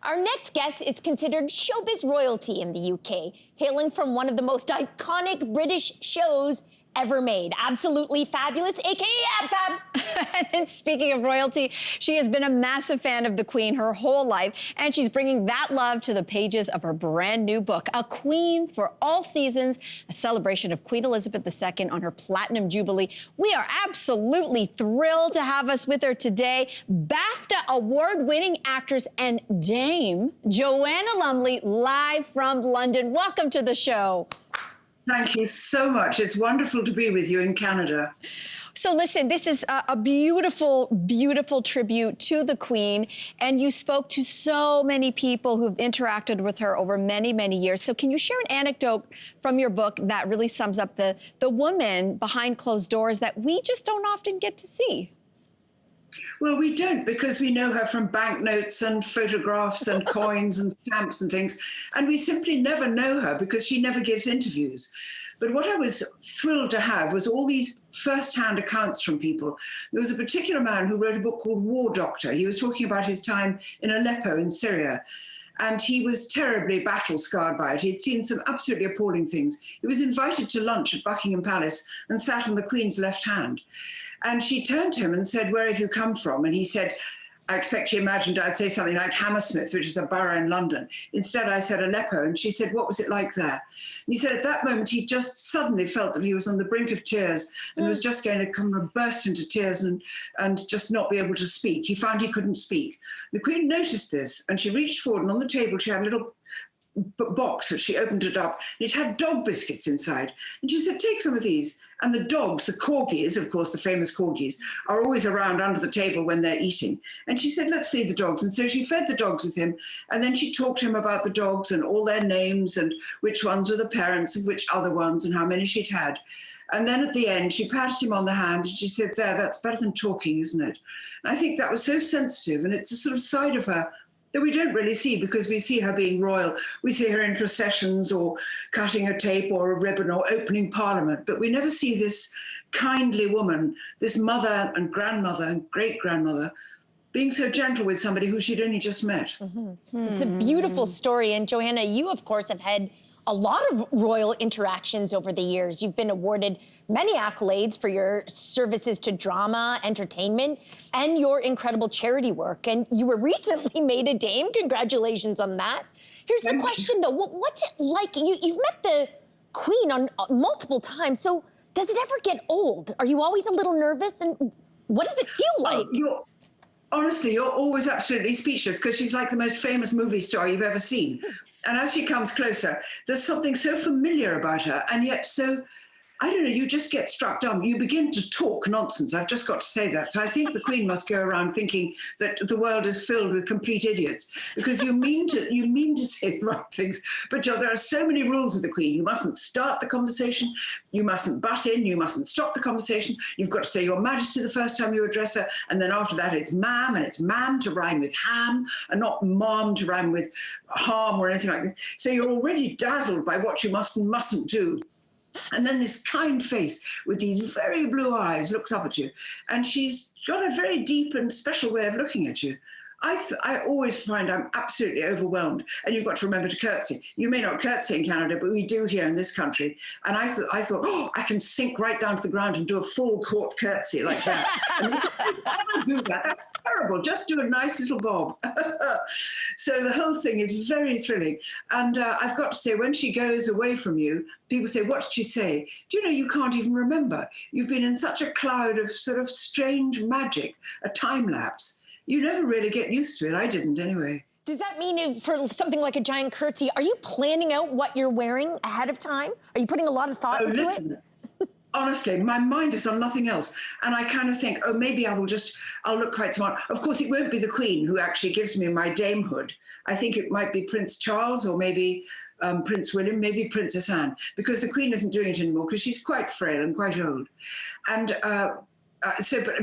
Our next guest is considered showbiz royalty in the UK, hailing from one of the most iconic British shows ever made. Absolutely fabulous, aka AbFab. And speaking of royalty, she has been a massive fan of the Queen her whole life, and she's bringing that love to the pages of her brand new book, A Queen for All Seasons, a celebration of Queen Elizabeth II on her Platinum Jubilee. We are absolutely thrilled to have us with her today, BAFTA award-winning actress and dame, Joanna Lumley, live from London. Welcome to the show. Thank you so much. It's wonderful to be with you in Canada. So listen, this is a beautiful, beautiful tribute to the Queen, and you spoke to so many people who've interacted with her over many, many years. So can you share an anecdote from your book that really sums up the woman behind closed doors that we just don't often get to see? Well, we don't, because we know her from banknotes and photographs and coins and stamps and things. And we simply never know her because she never gives interviews. But what I was thrilled to have was all these first-hand accounts from people. There was a particular man who wrote a book called War Doctor. He was talking about his time in Aleppo in Syria. And he was terribly battle-scarred by it. He'd seen some absolutely appalling things. He was invited to lunch at Buckingham Palace and sat on the Queen's left hand. And she turned to him and said, "Where have you come from?" And he said, I expect she imagined I'd say something like Hammersmith, which is a borough in London. Instead, I said Aleppo. And she said, "What was it like there?" And he said at that moment, he just suddenly felt that he was on the brink of tears and was just going to come and burst into tears and just not be able to speak. He found he couldn't speak. The Queen noticed this, and she reached forward, and on the table, she had a little box, which she opened it up, and it had dog biscuits inside. And she said, "Take some of these." And the dogs, the corgis, of course, the famous corgis, are always around under the table when they're eating. And she said, "Let's feed the dogs." And so she fed the dogs with him. And then she talked to him about the dogs and all their names and which ones were the parents of which other ones and how many she'd had. And then at the end, she patted him on the hand and she said, "There, that's better than talking, isn't it?" And I think that was so sensitive. And it's a sort of side of her that we don't really see because we see her being royal. We see her in processions or cutting a tape or a ribbon or opening Parliament, but we never see this kindly woman, this mother and grandmother and great-grandmother, being so gentle with somebody who she'd only just met. Mm-hmm. It's a beautiful story. And Joanna, you, of course, have had a lot of royal interactions over the years. You've been awarded many accolades for your services to drama, entertainment, and your incredible charity work. And you were recently made a dame. Congratulations on that. Here's the question, though. What's it like? You've met the Queen on multiple times. So does it ever get old? Are you always a little nervous? And what does it feel like? Honestly, you're always absolutely speechless because she's like the most famous movie star you've ever seen. And as she comes closer, there's something so familiar about her and yet so, I don't know, you just get struck dumb. You begin to talk nonsense. I've just got to say that. So I think the Queen must go around thinking that the world is filled with complete idiots because you mean to say the right things, but there are so many rules with the Queen. You mustn't start the conversation. You mustn't butt in. You mustn't stop the conversation. You've got to say Your Majesty the first time you address her. And then after that, it's ma'am, and it's ma'am to rhyme with ham and not mom to rhyme with harm or anything like that. So you're already dazzled by what you must and mustn't do. And then this kind face with these very blue eyes looks up at you. And she's got a very deep and special way of looking at you. I always find I'm absolutely overwhelmed. And you've got to remember to curtsy. You may not curtsy in Canada, but we do here in this country. And I thought, oh, I can sink right down to the ground and do a full court curtsy like that. And they said, "Don't do that. That's terrible. Just do a nice little bob." So the whole thing is very thrilling. And I've got to say, when she goes away from you, people say, "What did she say?" Do you know, you can't even remember. You've been in such a cloud of sort of strange magic, a time lapse. You never really get used to it. I didn't anyway. Does that mean for something like a giant curtsy, are you planning out what you're wearing ahead of time? Are you putting a lot of thought into it? Honestly, my mind is on nothing else. And I kind of think, oh, maybe I'll look quite smart. Of course, it won't be the Queen who actually gives me my damehood. I think it might be Prince Charles or maybe Prince William, maybe Princess Anne, because the Queen isn't doing it anymore because she's quite frail and quite old. And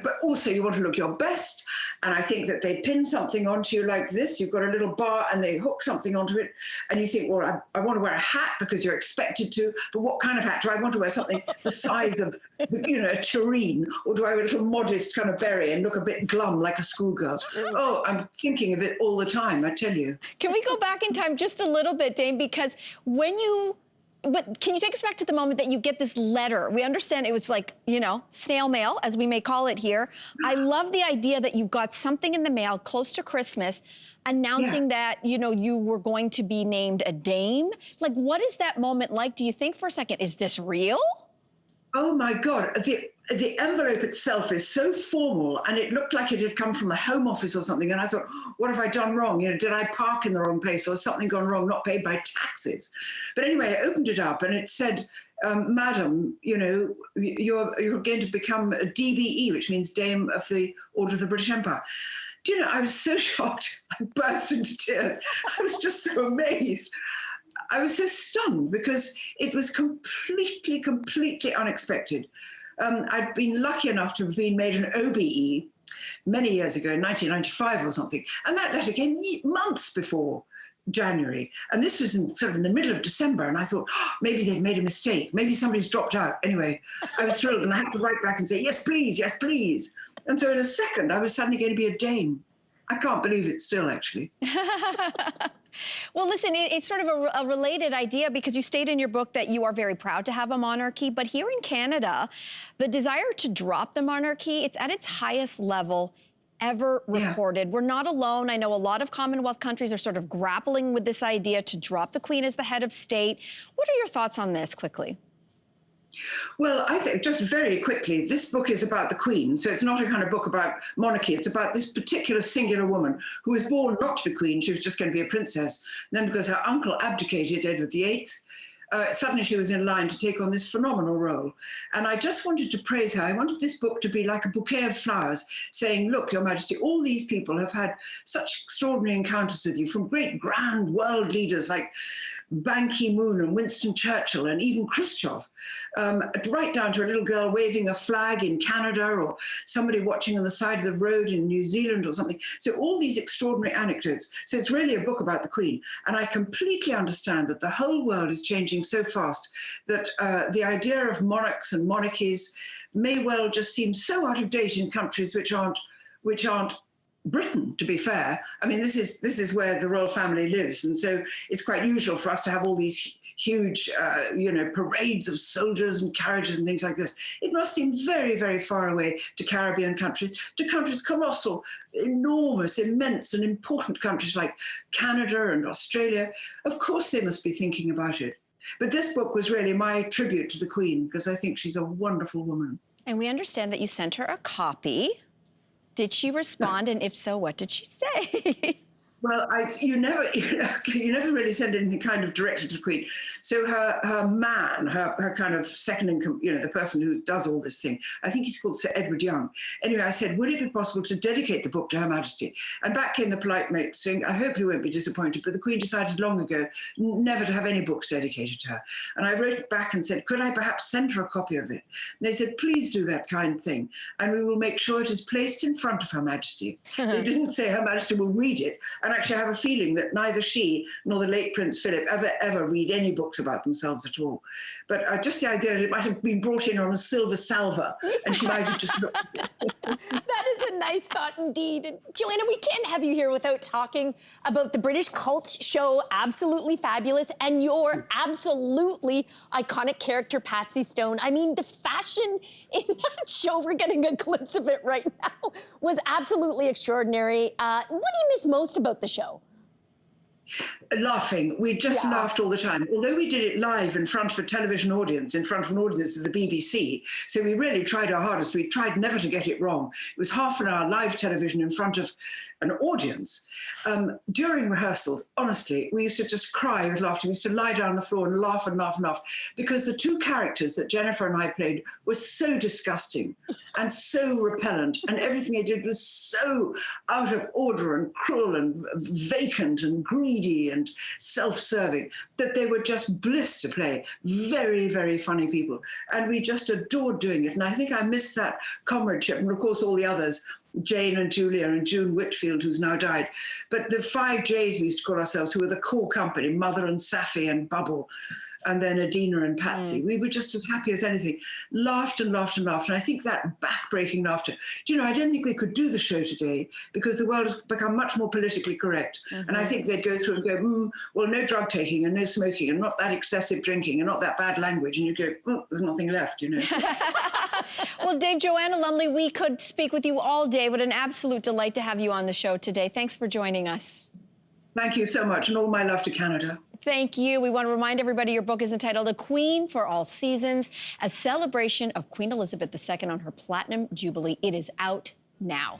but also you want to look your best. And I think that they pin something onto you like this. You've got a little bar and they hook something onto it. And you think, well, I want to wear a hat because you're expected to. But what kind of hat? Do I want to wear something the size of, a tureen? Or do I wear a little modest kind of beret and look a bit glum like a schoolgirl? Oh, I'm thinking of it all the time, I tell you. Can we go back in time just a little bit, Dame? Because but can you take us back to the moment that you get this letter? We understand it was like, snail mail, as we may call it here. I love the idea that you got something in the mail close to Christmas announcing that, you were going to be named a dame. Like, what is that moment like? Do you think for a second, is this real? Oh my God, the envelope itself is so formal, and it looked like it had come from the Home Office or something. And I thought, what have I done wrong? Did I park in the wrong place, or something gone wrong, not paid my taxes? But anyway, I opened it up and it said, Madam, you're going to become a DBE, which means Dame of the Order of the British Empire. Do you know, I was so shocked. I burst into tears. I was just so amazed. I was so stunned because it was completely unexpected. I'd been lucky enough to have been made an OBE many years ago, in 1995 or something. And that letter came months before January. And this was in the middle of December. And I thought, maybe they've made a mistake. Maybe somebody's dropped out. Anyway, I was thrilled, and I had to write back and say, yes, please, yes, please. And so in a second, I was suddenly going to be a dame. I can't believe it still, actually. Well, listen, it's sort of a related idea, because you state in your book that you are very proud to have a monarchy. But here in Canada, the desire to drop the monarchy, it's at its highest level ever recorded. We're not alone. I know a lot of Commonwealth countries are sort of grappling with this idea to drop the Queen as the head of state. What are your thoughts on this, quickly? Well, I think, just very quickly, this book is about the Queen. So it's not a kind of book about monarchy. It's about this particular singular woman who was born not to be queen. She was just going to be a princess. And then because her uncle abdicated, Edward VIII, suddenly she was in line to take on this phenomenal role. And I just wanted to praise her. I wanted this book to be like a bouquet of flowers, saying, look, Your Majesty, all these people have had such extraordinary encounters with you, from great grand world leaders like Ban Ki-moon and Winston Churchill and even Khrushchev, right down to a little girl waving a flag in Canada, or somebody watching on the side of the road in New Zealand or something. So all these extraordinary anecdotes. So it's really a book about the Queen. And I completely understand that the whole world is changing so fast that the idea of monarchs and monarchies may well just seem so out of date in countries which aren't Britain, to be fair. I mean, this is where the royal family lives, and so it's quite usual for us to have all these huge, parades of soldiers and carriages and things like this. It must seem very, very far away to Caribbean countries, to countries colossal, enormous, immense, and important countries like Canada and Australia. Of course, they must be thinking about it. But this book was really my tribute to the Queen, because I think she's a wonderful woman. And we understand that you sent her a copy. Did she respond? And if so, what did she say? Well, you never really send anything kind of directly to the Queen. So her man, her kind of second in, the person who does all this thing, I think he's called Sir Edward Young. Anyway, I said, would it be possible to dedicate the book to Her Majesty? And back came the polite mate saying, I hope you won't be disappointed, but the Queen decided long ago never to have any books dedicated to her. And I wrote back and said, could I perhaps send her a copy of it? And they said, please do that kind thing, and we will make sure it is placed in front of Her Majesty. They didn't say Her Majesty will read it. And actually, I have a feeling that neither she nor the late Prince Philip ever read any books about themselves at all. But just the idea that it might have been brought in on a silver salver, and she might have just looked. That is a nice thought indeed. And Joanna, we can't have you here without talking about the British cult show, Absolutely Fabulous, and your absolutely iconic character, Patsy Stone. I mean, the fashion in that show, we're getting a glimpse of it right now, was absolutely extraordinary. What do you miss most about the show? Laughing. We just laughed all the time. Although we did it live in front of a television audience, in front of an audience of the BBC, so we really tried our hardest. We tried never to get it wrong. It was half an hour live television in front of an audience. During rehearsals, honestly, we used to just cry with laughter. We used to lie down on the floor and laugh and laugh and laugh, because the two characters that Jennifer and I played were so disgusting and so repellent, and everything they did was so out of order and cruel and vacant and greedy needy and self-serving, that they were just bliss to play. Very, very funny people. And we just adored doing it. And I think I missed that comradeship. And of course, all the others, Jane and Julia and June Whitfield, who's now died. But the 5 J's we used to call ourselves, who were the core company, Mother and Safi and Bubble, and then Adina and Patsy. We were just as happy as anything. Laughed and laughed and laughed. And I think that back-breaking laughter. Do you know, I don't think we could do the show today because the world has become much more politically correct. And I think they'd go through and go, well, no drug taking and no smoking and not that excessive drinking and not that bad language. And you go, there's nothing left, you know. Well, Dave, Joanna Lumley, we could speak with you all day. What an absolute delight to have you on the show today. Thanks for joining us. Thank you so much, and all my love to Canada. Thank you. We want to remind everybody your book is entitled A Queen for All Seasons, a celebration of Queen Elizabeth II on her Platinum Jubilee. It is out now.